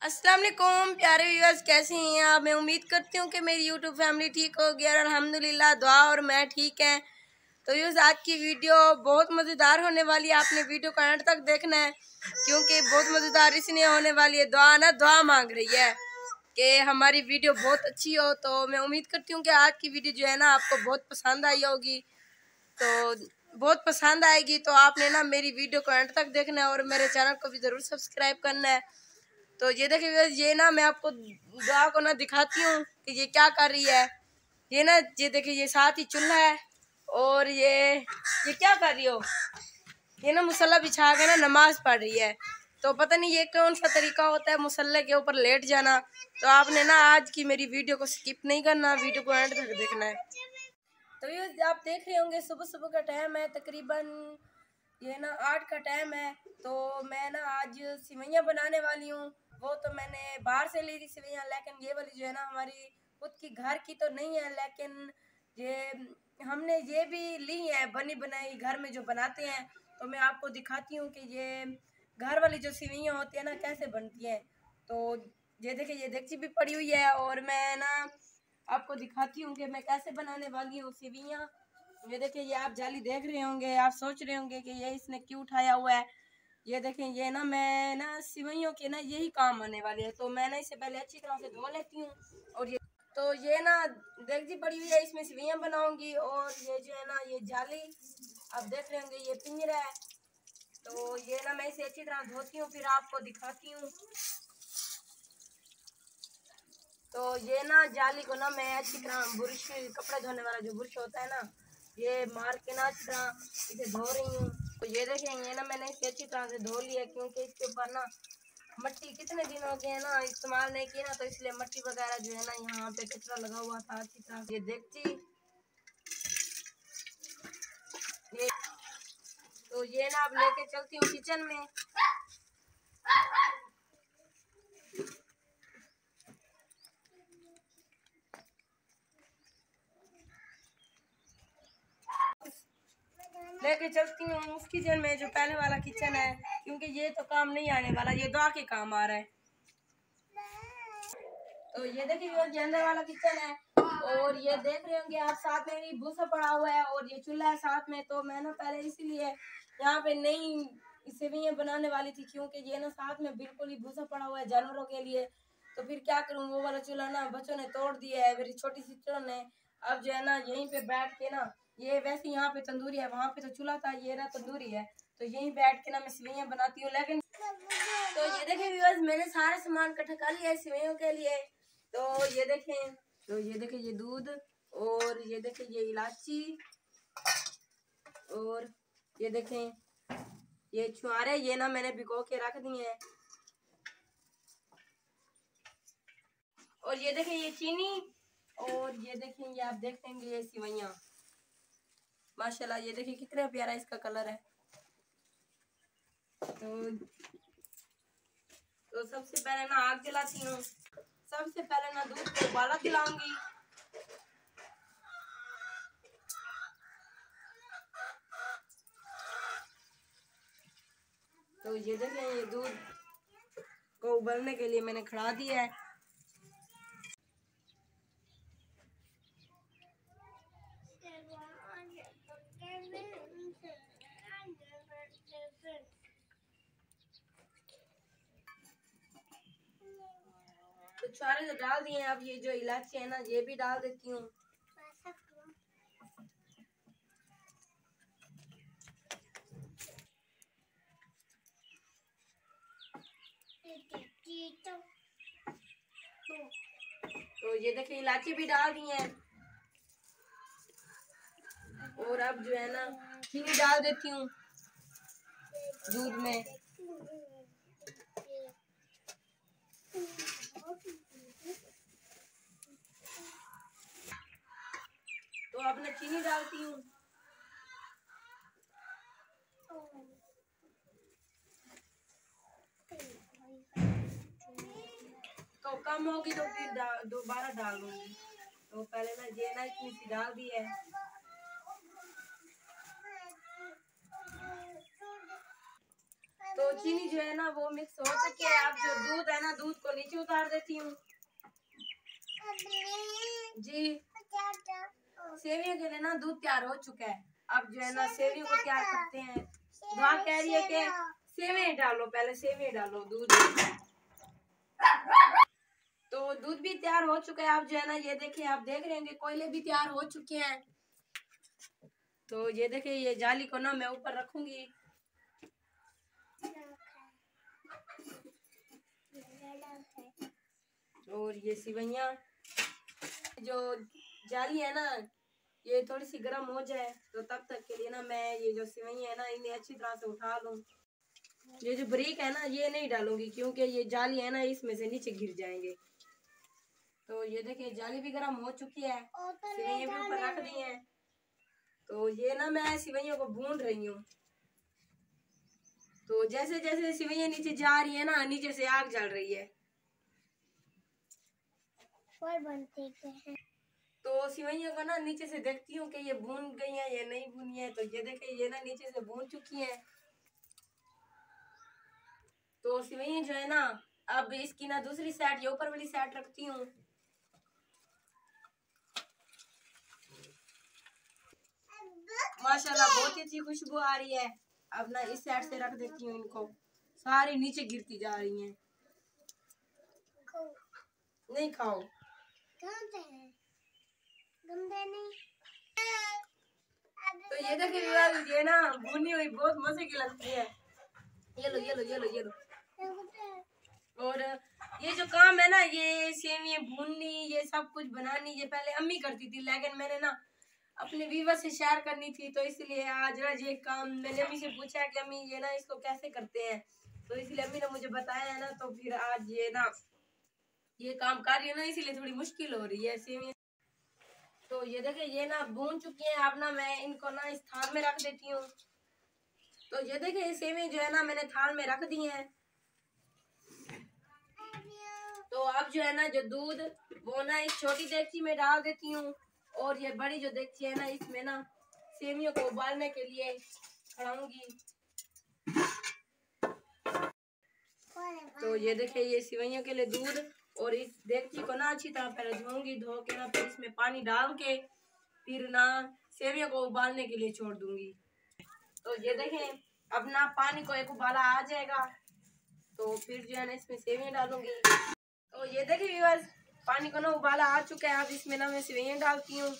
अस्सलाम वालेकुम प्यारे व्यूअर्स, कैसे हैं आप। मैं उम्मीद करती हूँ कि मेरी यूट्यूब फैमिली ठीक होगी और अल्हम्दुलिल्लाह दुआ और मैं ठीक है। तो व्यूअर्स, आज की वीडियो बहुत मज़ेदार होने वाली है। आपने वीडियो का एंड तक देखना है क्योंकि बहुत मज़ेदार इसलिए होने वाली है, दुआ मांग रही है कि हमारी वीडियो बहुत अच्छी हो। तो मैं उम्मीद करती हूँ कि आज की वीडियो जो है ना आपको बहुत पसंद आई होगी। तो बहुत पसंद आएगी तो आपने ना मेरी वीडियो को एंड तक देखना है और मेरे चैनल को भी ज़रूर सब्सक्राइब करना है। तो ये देखिए, ये ना मैं आपको दुआ को ना दिखाती हूँ कि ये क्या कर रही है। ये ना ये देखिए, ये साथ ही चूल्हा है और ये क्या कर रही हो। ये ना मुसल्ला बिछा के ना नमाज पढ़ रही है। तो पता नहीं ये कौन सा तरीका होता है मुसल्ले के ऊपर लेट जाना। तो आपने ना आज की मेरी वीडियो को स्किप नहीं करना, वीडियो को एंड तक देखना है। तो ये आप देख रहे होंगे सुबह सुबह का टाइम है, तकरीबन ये ना 8 का टाइम है। तो मैं ना आज सिवैयाँ बनाने वाली हूँ। वो तो मैंने बाहर से ली थी सिवैयाँ, लेकिन ये वाली जो है ना हमारी खुद की घर की तो नहीं है, लेकिन ये हमने ये भी ली है बनी बनाई, घर में जो बनाते हैं। तो मैं आपको दिखाती हूँ कि ये घर वाली जो सिवैयाँ होती है ना कैसे बनती हैं। तो ये देखिए, ये डेगची भी पड़ी हुई है और मैं ना आपको दिखाती हूँ कि मैं कैसे बनाने वाली हूँ सिवैयाँ। ये देखिए, ये आप जाली देख रहे होंगे, आप सोच रहे होंगे कि ये इसने क्यों उठाया हुआ है। ये देखें, ये ना मैं ना सिवैयों के ना यही काम आने वाले हैं। तो मैं ना इसे पहले अच्छी तरह से धो लेती हूँ। और ये ना डेगची पड़ी हुई है, इसमें सिवैयाँ बनाऊंगी। और ये जो है ना ये जाली आप देख रहे होंगे, ये पिंजरा है। तो ये ना मैं इसे अच्छी तरह धोती हूँ, फिर आपको दिखाती हूँ। तो ये ना जाली को ना मैं अच्छी तरह बुरश, कपड़े धोने वाला जो बुरश होता है ना, ये मार के ना अच्छी तरह इसे धो रही हूँ। तो ये देखें, ये ना मैंने इसे अच्छी तरह से धो लिया क्योंकि इसके ऊपर ना मट्टी कितने दिन हो गए हैं ना इस्तेमाल नहीं किया ना, तो इसलिए मट्टी वगैरह जो है ना यहाँ पे कचरा लगा हुआ था अच्छी तरह से। ये देखती ये, तो ये ना अब लेके चलती हूँ किचन में। लेके चलती हूँ उस किचन में जो पहले वाला किचन है, क्योंकि ये तो काम नहीं आने वाला, ये दुआ के काम आ रहा है। तो ये देखिए, ये अंदर वाला किचन है और ये देख रहे होंगे आप, साथ में भी भूसा पड़ा हुआ है और ये चूल्हा है साथ में। तो मैं ना पहले इसीलिए यहाँ पे नई सेवइयाँ बनाने वाली थी क्योंकि ये ना साथ में बिल्कुल ही भूसा पड़ा हुआ है जानवरों के लिए। तो फिर क्या करूँ, वो वाला चूल्हा ना बच्चों ने तोड़ दिया है, मेरी छोटी सिस्टर ने। अब जो है ना यहीं पे बैठ के ना, ये वैसे यहाँ पे तंदूरी है, वहाँ पे तो चूल्हा था, ये ना तंदूरी है। तो यहीं बैठ के ना मैं सेवइयाँ बनाती हूँ। लेकिन तो ये देखिए व्यूअर्स, मैंने सारा सामान इकट्ठा कर लिया है सेवइयों के लिए। तो ये देखें, ये दूध और ये देखें ये इलायची और ये देखें ये छुआरे, ये ना मैंने भिगो के रख दिए हैं। और ये देखें ये चीनी और ये देखें ये आप देख लेंगे ये सिवैयाँ। माशाल्लाह, ये देखिए कितना प्यारा इसका कलर है। तो सबसे पहले ना आग जलाती हूँ। सबसे पहले ना दूध को उबाला दिलाऊंगी। तो ये देखें, ये दूध को उबलने के लिए मैंने खड़ा दिया है। तो छुआरे तो डाल दिए हैं, अब ये जो इलायची है ना ये भी डाल देती हूँ। तो ये देखिए इलायची भी डाल दी है और अब जो है ना चीनी डाल देती हूँ दूध में। तो अब मैं चीनी डालती हूँ। तो कम होगी तो फिर दोबारा डाल दूंगी। तो पहले मैं ये ना इतनी सी डाल दी है। तो चीनी जो है ना वो मिक्स हो चुकी है। अब जो दूध है ना दूध को उतार देती हूँ जी। सेवियों के लिए ना दूध तैयार हो चुका है। अब जो है ना सेवियों को तैयार करते हैं। दुआ कह रही है कि सेवियां डालो, पहले सेवियां डालो दूध। तो दूध भी तैयार हो चुका है। आप जो है ना ये देखिए, आप देख रहे होंगे कोयले भी तैयार हो चुके हैं। तो ये देखिए, ये जाली को ना मैं ऊपर रखूंगी और ये सिवैयां जो जाली है ना ये थोड़ी सी गर्म हो जाए तो तब तक के लिए ना मैं ये जो सिवैयां है ना इन्हें अच्छी तरह से उठा लूं। ये जो ब्रेक है ना ये नहीं डालूंगी क्योंकि ये जाली है ना इसमें से नीचे गिर जाएंगे। तो ये देखिए जाली भी गर्म हो चुकी है, सिवैयां भी ऊपर रख दी हैं। तो ये ना मैं सिवैयों को भून रही हूँ। तो जैसे जैसे सिवैयां नीचे जा रही है ना नीचे से आग जल रही है। और बनते हैं तो सिवैयों को ना नीचे से देखती हूँ कि ये भून गई है या नहीं भूनी है। तो ये देखिए ये ना नीचे से भून चुकी है। तो सिवैयां जो है ना अब इसकी ना दूसरी साइड ये ऊपर वाली साइड रखती हूँ। माशाल्लाह बहुत ही अच्छी खुशबू आ रही है। अब ना इस साइड से रख देती हूँ इनको, सारी नीचे गिरती जा रही हैं। नहीं खाओ नहीं। तो ये देखिए ये ना भुनी हुई बहुत मजे की लगती है। ये लो ये लो ये लो ये लो। और ये जो काम है ना ये सेवियां भूननी ये सब कुछ बनानी ये पहले अम्मी करती थी, लेकिन मैंने ना अपने व्यूवर से शेयर करनी थी तो इसलिए आज ना ये काम मैंने अम्मी से पूछा कि अम्मी ये ना इसको कैसे करते हैं। तो इसलिए अम्मी ने मुझे बताया है ना तो फिर आज ये ना ये काम कर रही है ना इसीलिए थोड़ी मुश्किल हो रही है सेवियां। तो ये देखिए ये ना भून चुकी है। अब ना मैं इनको ना इस थाल में रख देती हूँ। तो ये देखिए ये सेवियां जो है ना मैंने थाल में रख दी हैं। तो अब जो है ना जो दूध वो ना एक छोटी देगची में डाल देती हूँ और ये बड़ी जो देगची है ना इसमें ना सेवियों को उबालने के लिए खड़ाऊंगी। तो ये देखिए ये सेवइयों के लिए दूध और इस देगची को ना अच्छी तरह पहले धोऊंगी, धो के ना फिर इसमें पानी डाल के फिर ना सेवियों को उबालने के लिए छोड़ दूंगी। तो ये देखें अब ना पानी को एक उबाला आ जाएगा तो फिर जो है ना इसमें सेवियां डालूंगी। तो ये देखिए व्यूअर्स पानी को ना उबाला आ चुका है। अब इसमें ना मैं सेवइयां डालती हूँ।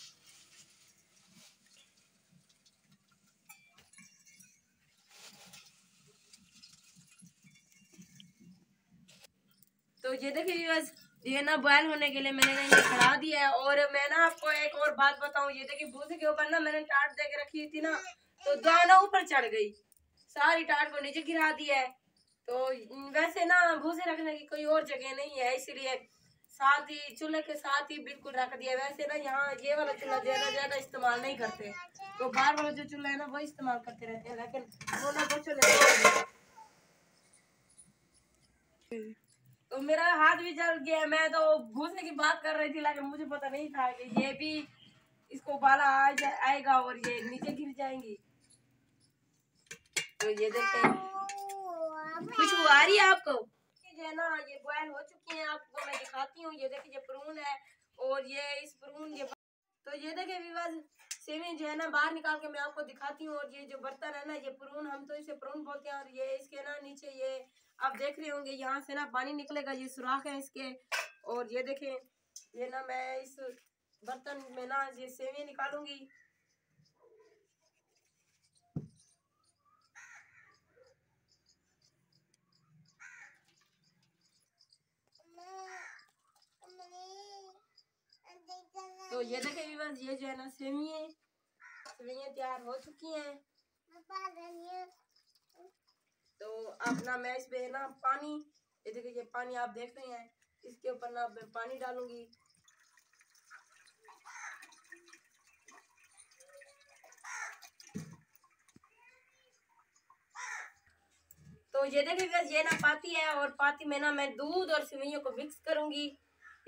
तो ये देखिए व्यूअर्स ये ना बॉयल होने के लिए मैंने ना इन्हें खड़ा दिया है। और मैं ना आपको एक और बात बताऊं, ये देखिए भूसे के ऊपर ना मैंने टाट दे के रखी थी ना तो दाना ऊपर चढ़ गई, सारी टाट को नीचे गिरा दिया है। तो वैसे ना भूसे रखने की कोई और जगह नहीं है इसलिए साथ ही चूल्हे के साथ ही बिल्कुल रख दिया। वैसे ना यहाँ ये वाला चूल्हा ज्यादा इस्तेमाल नहीं करते, तो बाहर वाला जो चूल्हा है ना वो इस्तेमाल करते रहते हैं, लेकिन वो ना बच्चों ने तो मेरा हाथ भी जल गया। मैं तो भूसने की बात कर रही थी लेकिन मुझे पता नहीं था कि ये भी इसको उबाला आएगा और ये नीचे गिर जाएंगी। तो ये देखें खुशबू आ रही है आपको, जो है ना ये बॉयल हो चुकी है। आपको मैं दिखाती हूँ। ये देखिए ये प्रून है और ये इस प्रून ये तो ये देखिए विवाद सेवियां जो है ना बाहर निकाल के मैं आपको दिखाती हूँ। और ये जो बर्तन है ना ये प्रून, हम तो इसे प्रून बोलते हैं। और ये इसके ना नीचे ये आप देख रहे होंगे यहाँ से ना पानी निकलेगा, ये सुराख है इसके। और ये देखें ये ना मैं इस बर्तन में ना ये सेवियां निकालूंगी। तो ये देखें विवाद ये जो है ना सेवियां तैयार हो चुकी हैं। तो अब ना मैं इस पे ना पानी, ये देखिए ये पानी आप देख रहे हैं, इसके ऊपर ना मैं पानी डालूंगी। तो ये देखिए ये ना पाती है और पाती में ना मैं दूध और सेवइयों को मिक्स करूंगी।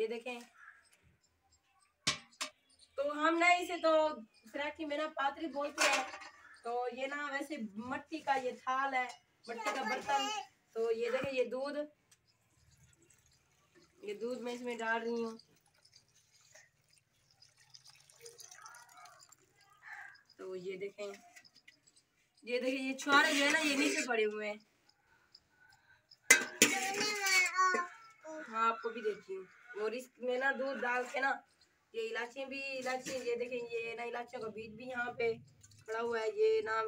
ये देखें तो हम ना इसे तो सराठी में ना पात्री बोलते हैं। तो ये ना वैसे मट्टी का ये थाल है, मट्टी का बर्तन। तो ये देखें ये दूध ये दूध मैं इसमें डाल रही हूँ। तो ये देखें ये छुआरे जो है ना ये नीचे पड़े हुए हैं। हाँ आपको भी देती हूँ। और इसमें ना दूध डाल के ना ये इलायची ये देखें ये ना इलायचियों का बीज भी यहाँ पे पड़ा हुआ है। ये ना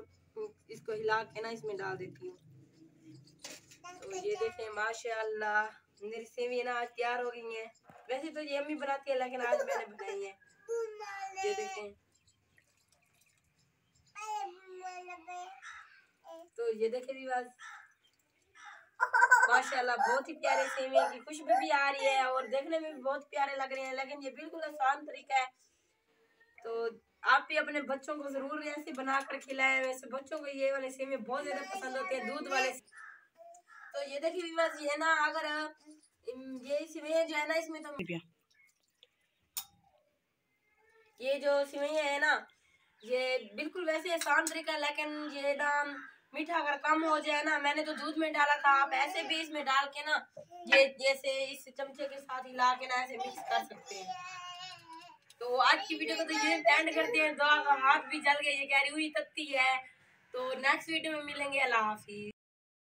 इसको हिला के ना इसमें डाल देती हूँ। तो ये देखें माशाअल्लाह मेरी सेवइयां ना आज तैयार हो गई हैं। वैसे तो ये अम्मी बनाती है लेकिन आज मैंने बनाई है। ये देखें तो ये देखें व्यूअर्स माशाल्लाह बहुत ही प्यारे सेवइयां की खुशबू भी आ रही है और देखने में भी बहुत प्यारे लग रहे हैं। लेकिन ये बिल्कुल आसान तरीका है। तो आप भी अपने बच्चों को जरूर ऐसे बना कर खिलाएं। वैसे बच्चों को ये वाले सेवइयां बहुत ज्यादा पसंद होते हैं दूध वाले। तो ये देखिए व्यूअर्स ये ना अगर ये सेवइयां जो है ना इसमें तो ये जो सेवइयां है ना ये बिल्कुल वैसे आसान तरीका है। लेकिन ये ना मीठा अगर कम हो जाए ना मैंने तो दूध में डाला था। आप ऐसे भी इसमें डाल के ना ये जैसे इस चमचे के साथ हिला के ना ऐसे मिक्स कर सकते हैं। तो आज की वीडियो को तो ये एंड करते हैं। दुआ का हाथ भी जल गया ये कह रही हुई तत्ती है। तो नेक्स्ट वीडियो में मिलेंगे। अल्लाह हाफिज।